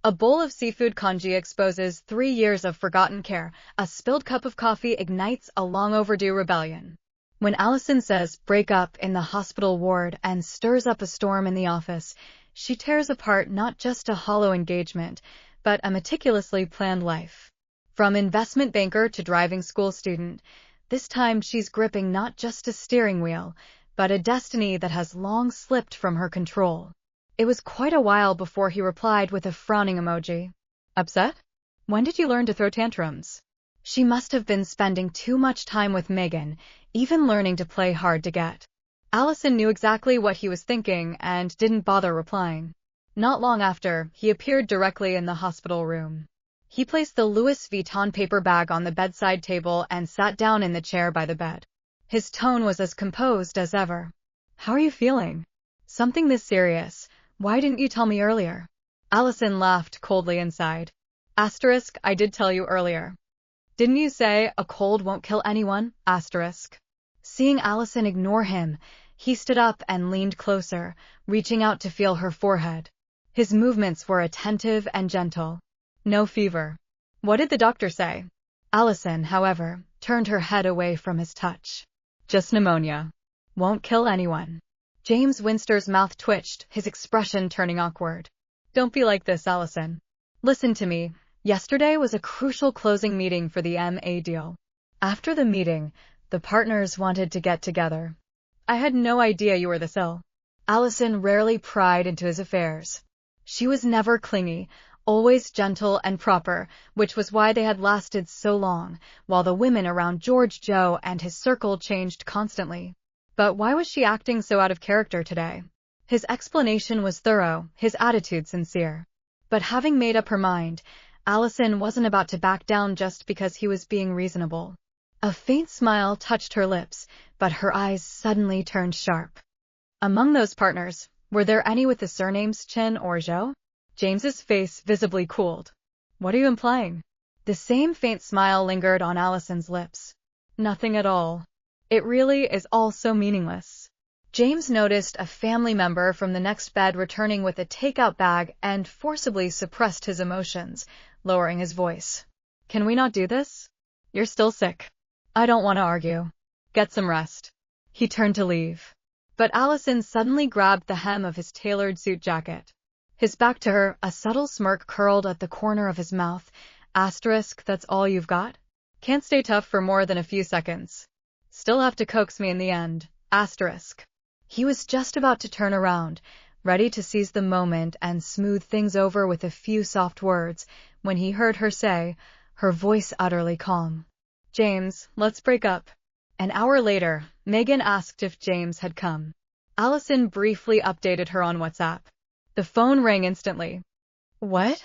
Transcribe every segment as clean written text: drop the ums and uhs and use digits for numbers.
A bowl of seafood congee exposes 3 years of forgotten care. A spilled cup of coffee ignites a long-overdue rebellion. When Alison says break up in the hospital ward and stirs up a storm in the office, she tears apart not just a hollow engagement, but a meticulously planned life. From investment banker to driving school student, this time she's gripping not just a steering wheel, but a destiny that has long slipped from her control. It was quite a while before he replied with a frowning emoji. Upset? When did you learn to throw tantrums? She must have been spending too much time with Megan, even learning to play hard to get. Alison knew exactly what he was thinking and didn't bother replying. Not long after, he appeared directly in the hospital room. He placed the Louis Vuitton paper bag on the bedside table and sat down in the chair by the bed. His tone was as composed as ever. How are you feeling? Something this serious? Why didn't you tell me earlier? Alison laughed coldly inside. Asterisk, I did tell you earlier. Didn't you say a cold won't kill anyone? Asterisk. Seeing Alison ignore him, he stood up and leaned closer, reaching out to feel her forehead. His movements were attentive and gentle. No fever. What did the doctor say? Alison, however, turned her head away from his touch. Just pneumonia. Won't kill anyone. James Winster's mouth twitched, his expression turning awkward. Don't be like this, Alison. Listen to me. Yesterday was a crucial closing meeting for the MA deal. After the meeting, the partners wanted to get together. I had no idea you were this ill. Alison rarely pried into his affairs. She was never clingy, always gentle and proper, which was why they had lasted so long, while the women around George Joe and his circle changed constantly. But why was she acting so out of character today? His explanation was thorough, his attitude sincere. But having made up her mind, Alison wasn't about to back down just because he was being reasonable. A faint smile touched her lips, but her eyes suddenly turned sharp. Among those partners, were there any with the surnames Chen or Zhou? James's face visibly cooled. What are you implying? The same faint smile lingered on Alison's lips. Nothing at all. It really is all so meaningless. James noticed a family member from the next bed returning with a takeout bag and forcibly suppressed his emotions, lowering his voice. Can we not do this? You're still sick. I don't want to argue. Get some rest. He turned to leave. But Alison suddenly grabbed the hem of his tailored suit jacket. His back to her, a subtle smirk curled at the corner of his mouth. Asterisk, that's all you've got? Can't stay tough for more than a few seconds. Still have to coax me in the end. Asterisk. He was just about to turn around, ready to seize the moment and smooth things over with a few soft words, when he heard her say, her voice utterly calm. James, let's break up. An hour later, Megan asked if James had come. Alison briefly updated her on WhatsApp. The phone rang instantly. What?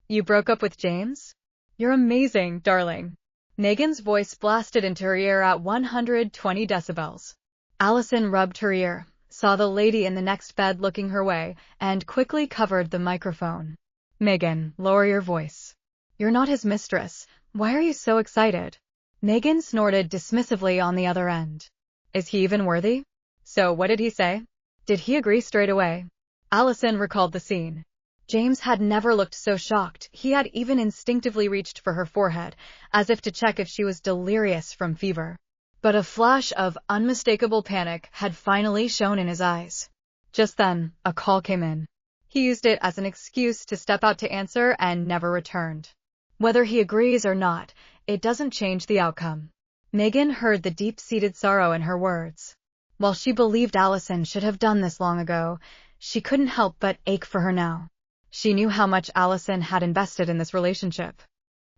You broke up with James? You're amazing, darling. Megan's voice blasted into her ear at 120 decibels. Alison rubbed her ear, saw the lady in the next bed looking her way, and quickly covered the microphone. Megan, lower your voice. You're not his mistress. Why are you so excited? Megan snorted dismissively on the other end. Is he even worthy? So what did he say? Did he agree straight away? Alison recalled the scene. James had never looked so shocked. He had even instinctively reached for her forehead, as if to check if she was delirious from fever. But a flash of unmistakable panic had finally shown in his eyes. Just then, a call came in. He used it as an excuse to step out to answer and never returned. Whether he agrees or not, it doesn't change the outcome. Megan heard the deep-seated sorrow in her words. While she believed Alison should have done this long ago, she couldn't help but ache for her now. She knew how much Alison had invested in this relationship.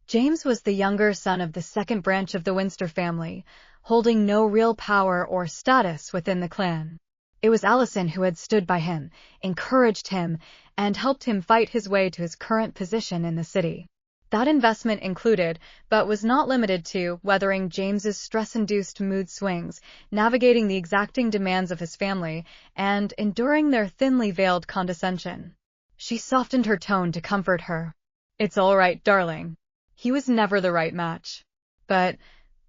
James was the younger son of the second branch of the Winster family, holding no real power or status within the clan. It was Alison who had stood by him, encouraged him, and helped him fight his way to his current position in the city. That investment included, but was not limited to, weathering James's stress-induced mood swings, navigating the exacting demands of his family, and enduring their thinly veiled condescension. She softened her tone to comfort her. It's all right, darling. He was never the right match. But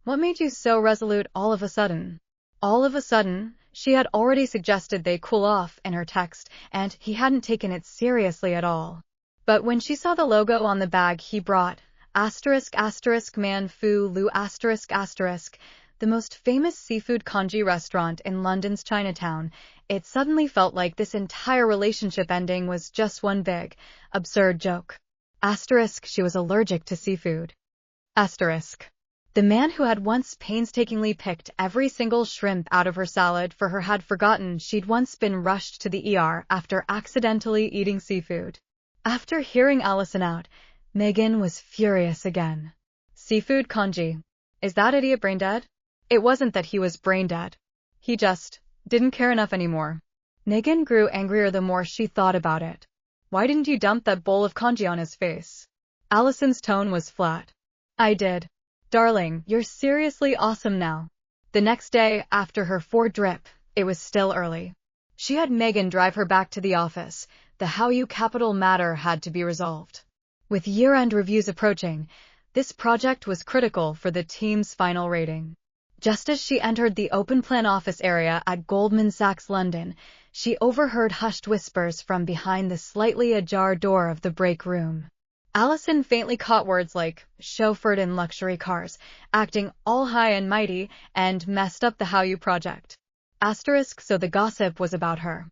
what made you so resolute all of a sudden? All of a sudden, she had already suggested they cool off in her text, and he hadn't taken it seriously at all. But when she saw the logo on the bag he brought, **Man Fu Lu **, the most famous seafood congee restaurant in London's Chinatown, it suddenly felt like this entire relationship ending was just one big, absurd joke. She was allergic to seafood. The man who had once painstakingly picked every single shrimp out of her salad for her had forgotten she'd once been rushed to the ER after accidentally eating seafood. After hearing Alison out, Megan was furious again. Seafood congee. Is that idiot brain dead? It wasn't that he was brain dead. He just didn't care enough anymore. Megan grew angrier the more she thought about it. Why didn't you dump that bowl of congee on his face? Alison's tone was flat. I did. Darling, you're seriously awesome now. The next day, after her 4 drip, it was still early. She had Megan drive her back to the office. The how you capital matter had to be resolved. With year-end reviews approaching, this project was critical for the team's final rating. Just as she entered the open plan office area at Goldman Sachs London, she overheard hushed whispers from behind the slightly ajar door of the break room. Alison faintly caught words like chauffeured in luxury cars, acting all high and mighty, and messed up the how you project. So the gossip was about her.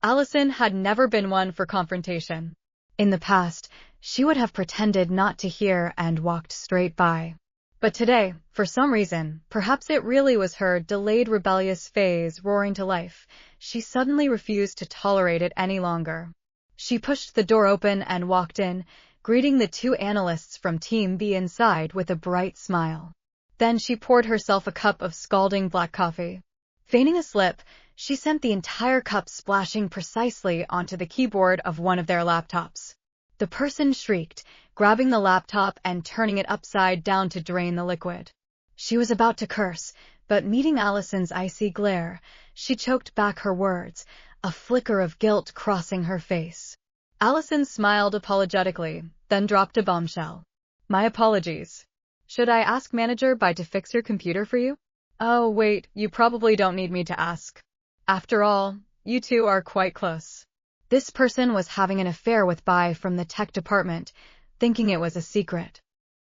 Alison had never been one for confrontation. In the past, she would have pretended not to hear and walked straight by. But today, for some reason, perhaps it really was her delayed rebellious phase roaring to life, she suddenly refused to tolerate it any longer. She pushed the door open and walked in, greeting the 2 analysts from Team B inside with a bright smile. Then she poured herself a cup of scalding black coffee. Feigning a slip, she sent the entire cup splashing precisely onto the keyboard of one of their laptops. The person shrieked, grabbing the laptop and turning it upside down to drain the liquid. She was about to curse, but meeting Alison's icy glare, she choked back her words, a flicker of guilt crossing her face. Alison smiled apologetically, then dropped a bombshell. My apologies. Should I ask Manager Bai to fix your computer for you? Oh, wait, you probably don't need me to ask. After all, you two are quite close. This person was having an affair with Bai from the tech department, thinking it was a secret.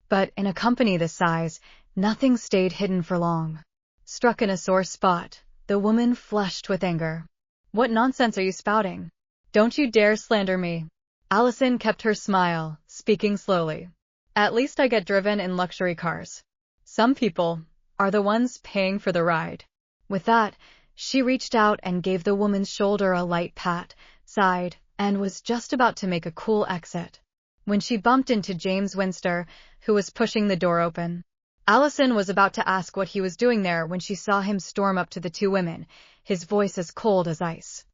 But in a company this size, nothing stayed hidden for long. Struck in a sore spot, the woman flushed with anger. What nonsense are you spouting? Don't you dare slander me. Alison kept her smile, speaking slowly. At least I get driven in luxury cars. Some people are the ones paying for the ride. With that, she reached out and gave the woman's shoulder a light pat, sighed, and was just about to make a cool exit, when she bumped into James Winster, who was pushing the door open. Alison was about to ask what he was doing there when she saw him storm up to the 2 women, his voice as cold as ice.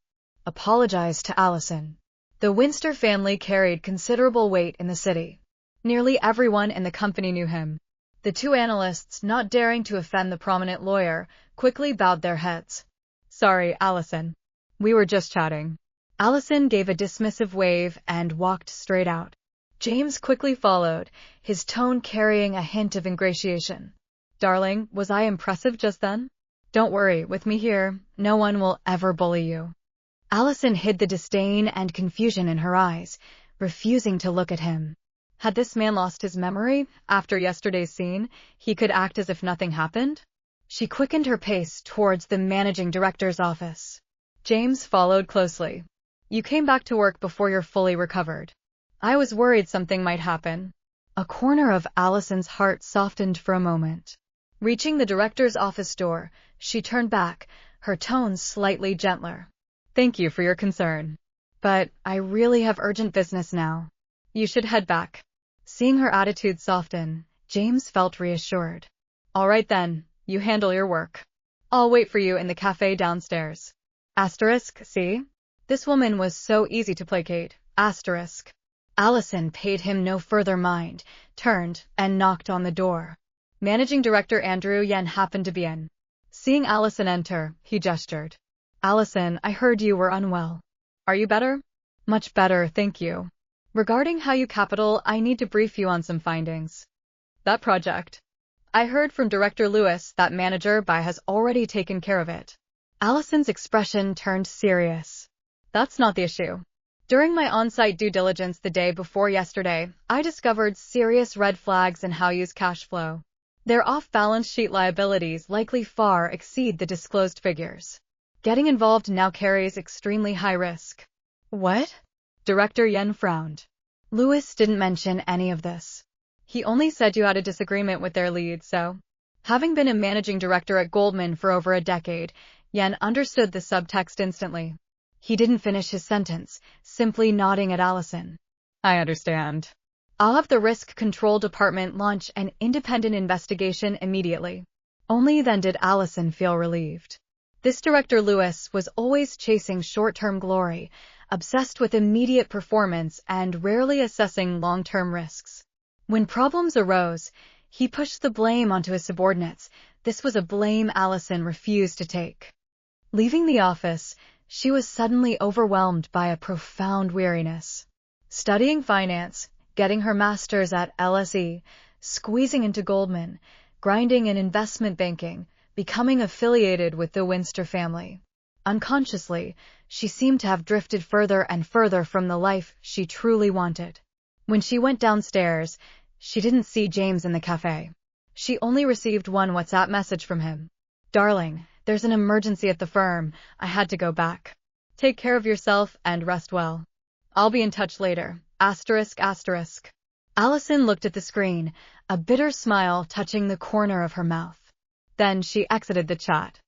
Apologize to Alison. The Winster family carried considerable weight in the city. Nearly everyone in the company knew him. The 2 analysts, not daring to offend the prominent lawyer, quickly bowed their heads. Sorry, Alison. We were just chatting. Alison gave a dismissive wave and walked straight out. James quickly followed, his tone carrying a hint of ingratiation. Darling, was I impressive just then? Don't worry, with me here, no one will ever bully you. Alison hid the disdain and confusion in her eyes, refusing to look at him. Had this man lost his memory? After yesterday's scene, he could act as if nothing happened? She quickened her pace towards the managing director's office. James followed closely. You came back to work before you're fully recovered. I was worried something might happen. A corner of Alison's heart softened for a moment. Reaching the director's office door, she turned back, her tone slightly gentler. Thank you for your concern. But I really have urgent business now. You should head back. Seeing her attitude soften, James felt reassured. All right then, you handle your work. I'll wait for you in the cafe downstairs. See? This woman was so easy to placate. Alison paid him no further mind, turned, and knocked on the door. Managing Director Andrew Yen happened to be in. Seeing Alison enter, he gestured. Alison, I heard you were unwell. Are you better? Much better, thank you. Regarding How You Capital, I need to brief you on some findings. That project. I heard from Director Lewis that Manager Bai has already taken care of it. Alison's expression turned serious. That's not the issue. During my on-site due diligence the day before yesterday, I discovered serious red flags in Haoyu's cash flow. Their off-balance sheet liabilities likely far exceed the disclosed figures. Getting involved now carries extremely high risk. What? Director Yen frowned. Lewis didn't mention any of this. He only said you had a disagreement with their lead, so. Having been a managing director at Goldman for over a decade, Yen understood the subtext instantly. He didn't finish his sentence, simply nodding at Alison. I understand. I'll have the risk control department launch an independent investigation immediately. Only then did Alison feel relieved. This Director Lewis was always chasing short-term glory, obsessed with immediate performance and rarely assessing long-term risks. When problems arose, he pushed the blame onto his subordinates. This was a blame Alison refused to take. Leaving the office, she was suddenly overwhelmed by a profound weariness. Studying finance, getting her master's at LSE, squeezing into Goldman, grinding in investment banking, becoming affiliated with the Winster family. Unconsciously, she seemed to have drifted further and further from the life she truly wanted. When she went downstairs, she didn't see James in the cafe. She only received one WhatsApp message from him. Darling, there's an emergency at the firm. I had to go back. Take care of yourself and rest well. I'll be in touch later. Asterisk, asterisk. Alison looked at the screen, a bitter smile touching the corner of her mouth. Then she exited the chat.